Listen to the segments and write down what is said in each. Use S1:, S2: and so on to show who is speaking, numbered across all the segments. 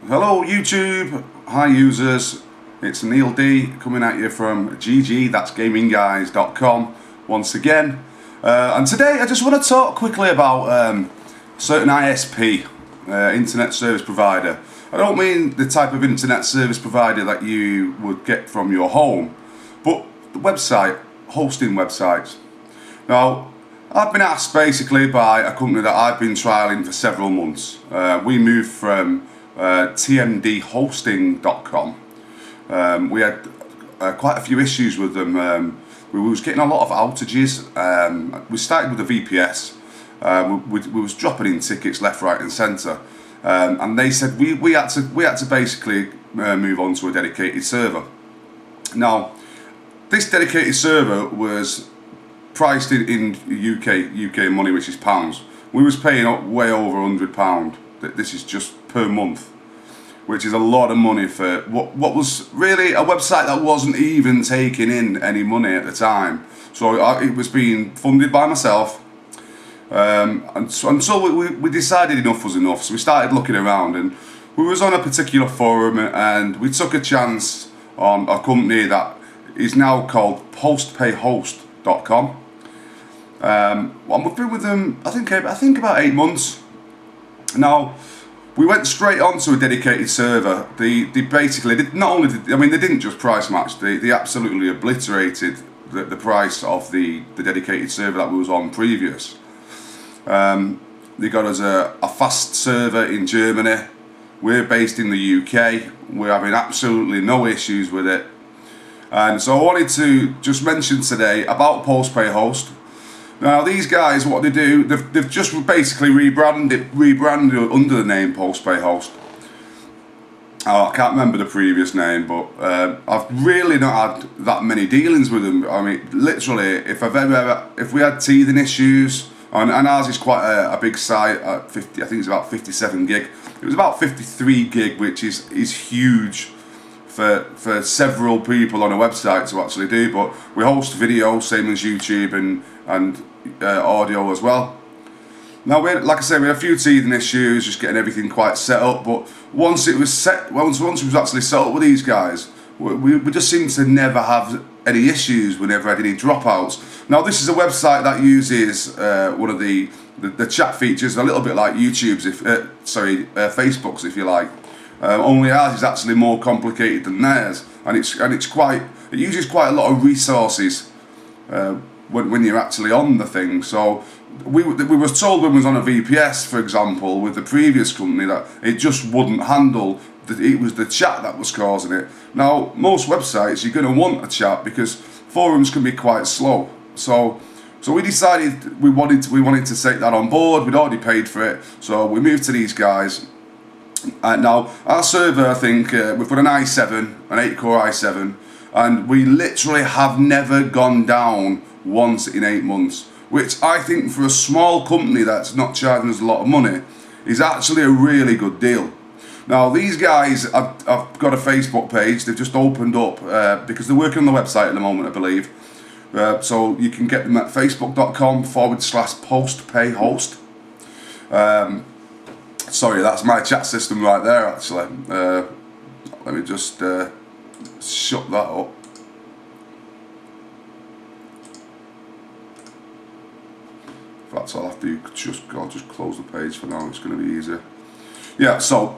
S1: Hello YouTube, hi users, it's Neil D coming at you from GG, that's GaminGuys.com once again. And today I just want to talk quickly about certain ISP, Internet Service Provider. I don't mean the type of Internet Service Provider that you would get from your home, but the website, hosting websites. Now, I've been asked basically by a company that I've been trialing for several months. We moved from tmdhosting.com. We had quite a few issues with them. We was getting a lot of outages. We started with the VPS. We was dropping in tickets left, right, and centre, and they said we had to basically move on to a dedicated server. Now, this dedicated server was priced in UK money, which is pounds. We was paying way over £100. This is just per month, which is a lot of money for what was really a website that wasn't even taking in any money at the time. So it was being funded by myself, and so we decided enough was enough. So we started looking around, and we was on a particular forum, and we took a chance on a company that is now called PostPayHost.com. And we've been with them, I think about 8 months. Now, we went straight onto a dedicated server. They basically did, not only did, I mean, they didn't just price match. They absolutely obliterated the price of the dedicated server that we was on previous. They got us a fast server in Germany. We're based in the UK. We're having absolutely no issues with it. And so I wanted to just mention today about PostPayHost. Now these guys, what they do, they've just basically rebranded under the name PostPayHost. Oh, I can't remember the previous name, but I've really not had that many dealings with them. I mean, literally, if we had teething issues, and ours is quite a big site at 50, I think it's about 57 gig. It was about 53 gig, which is huge for several people on a website to actually do. But we host video, same as YouTube, and audio as well. Now, like I say, we had a few teething issues, just getting everything quite set up. But once it was set, once we was actually set up with these guys, we just seemed to never have any issues. We never had any dropouts. Now, this is a website that uses one of the chat features, a little bit like YouTube's, Facebook's, if you like. Only ours is actually more complicated than theirs, and it uses quite a lot of resources when you're actually on the thing. So we was told when we was on a VPS, for example, with the previous company, that it just wouldn't handle. It was the chat that was causing it. Now, most websites you're going to want a chat because forums can be quite slow. So we decided we wanted to take that on board. We'd already paid for it, so we moved to these guys. Now, our server, I think, we've got an i7, an 8-core i7, and we literally have never gone down once in 8 months, which I think for a small company that's not charging us a lot of money is actually a really good deal. Now, these guys, I've got a Facebook page. They've just opened up because they're working on the website at the moment, I believe. So you can get them at facebook.com/postpayhost. Sorry, that's my chat system right there, actually. Let me just shut that up. In fact, I'll have to just close the page for now. It's going to be easier. Yeah, so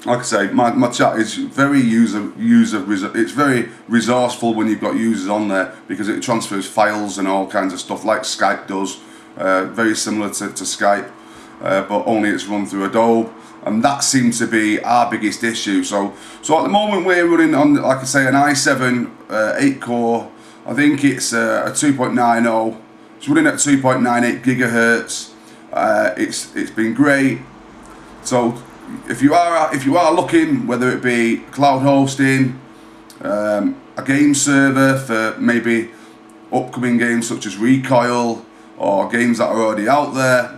S1: like I say, my chat is very it's very resourceful when you've got users on there, because it transfers files and all kinds of stuff like Skype does. Very similar to Skype. But only it's run through Adobe, and that seems to be our biggest issue. So at the moment we're running on, like I say, an i7 8-core. I think it's a 2.90. It's running at 2.98 gigahertz. It's been great. So if you are looking, whether it be cloud hosting, a game server for maybe upcoming games such as Recoil or games that are already out there,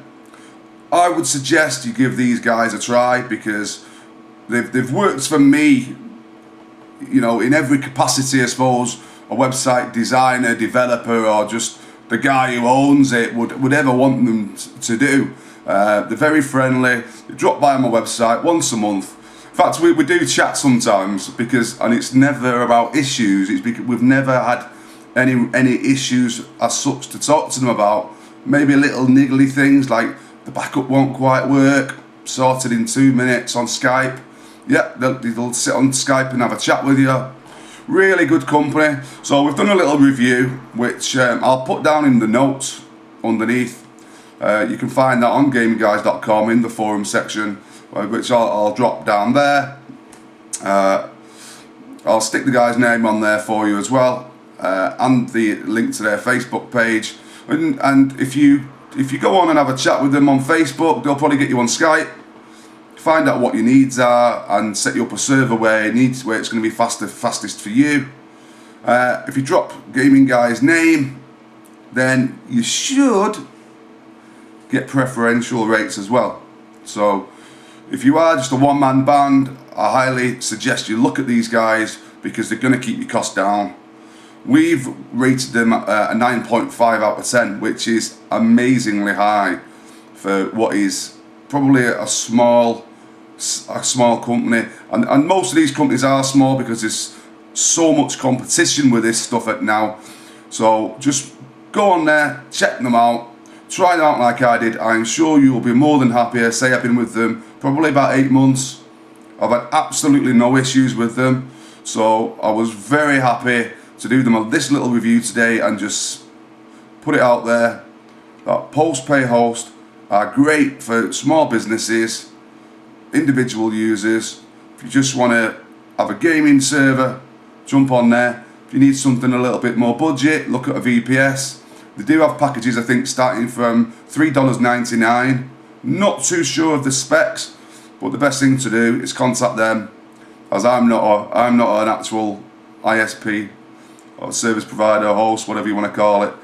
S1: I would suggest you give these guys a try, because they've worked for me, you know, in every capacity, I suppose, a website designer, developer, or just the guy who owns it would ever want them to do. They're very friendly. They drop by on my website once a month. In fact, we do chat sometimes and it's never about issues. It's because we've never had any issues as such to talk to them about. Maybe little niggly things like the backup won't quite work, sorted in 2 minutes on Skype. Yeah, they'll sit on Skype and have a chat with you. Really good company. So we've done a little review, which I'll put down in the notes underneath. You can find that on GaminGuys.com in the forum section, which I'll drop down there. I'll stick the guy's name on there for you as well, and the link to their Facebook page. And if you go on and have a chat with them on Facebook, they'll probably get you on Skype, find out what your needs are, and set you up a server where it's going to be fastest for you. If you drop Gaming Guy's name, then you should get preferential rates as well. So if you are just a one-man band, I highly suggest you look at these guys because they're going to keep your costs down. We've rated them a 9.5 out of 10, which is amazingly high for what is probably a small company. And most of these companies are small because there's so much competition with this stuff now. So just go on there, check them out, try it out like I did. I'm sure you'll be more than happy. Say I've been with them probably about 8 months. I've had absolutely no issues with them. So I was very happy to do them this little review today and just put it out there that PostPayHost are great for small businesses, individual users. If you just want to have a gaming server, jump on there. If you need something a little bit more budget, look at a VPS. They do have packages, I think, starting from $3.99. Not too sure of the specs, but the best thing to do is contact them, as I'm not an actual ISP or service provider, host, whatever you want to call it.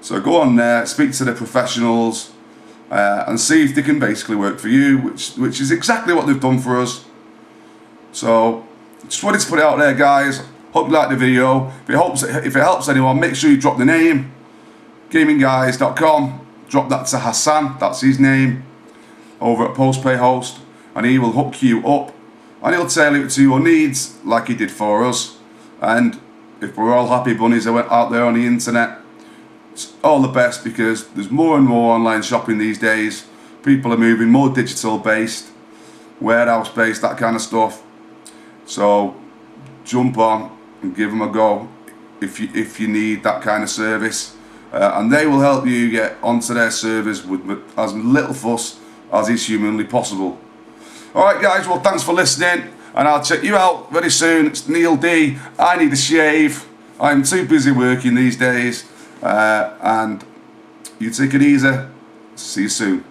S1: So go on there, speak to the professionals, and see if they can basically work for you, which is exactly what they've done for us. So just wanted to put it out there, guys. Hope you like the video. If it helps anyone, make sure you drop the name, GaminGuys.com. Drop that to Hassan, that's his name, over at PostPayHost, and he will hook you up, and he'll tailor it to your needs like he did for us. And if we're all happy bunnies out there on the internet, it's all the best because there's more and more online shopping these days. People are moving more digital based, warehouse based, that kind of stuff. So jump on and give them a go if you need that kind of service, and they will help you get onto their servers with as little fuss as is humanly possible. Alright guys, well thanks for listening, and I'll check you out very soon. It's Neil D. I need a shave. I'm too busy working these days. And you take it easy. See you soon.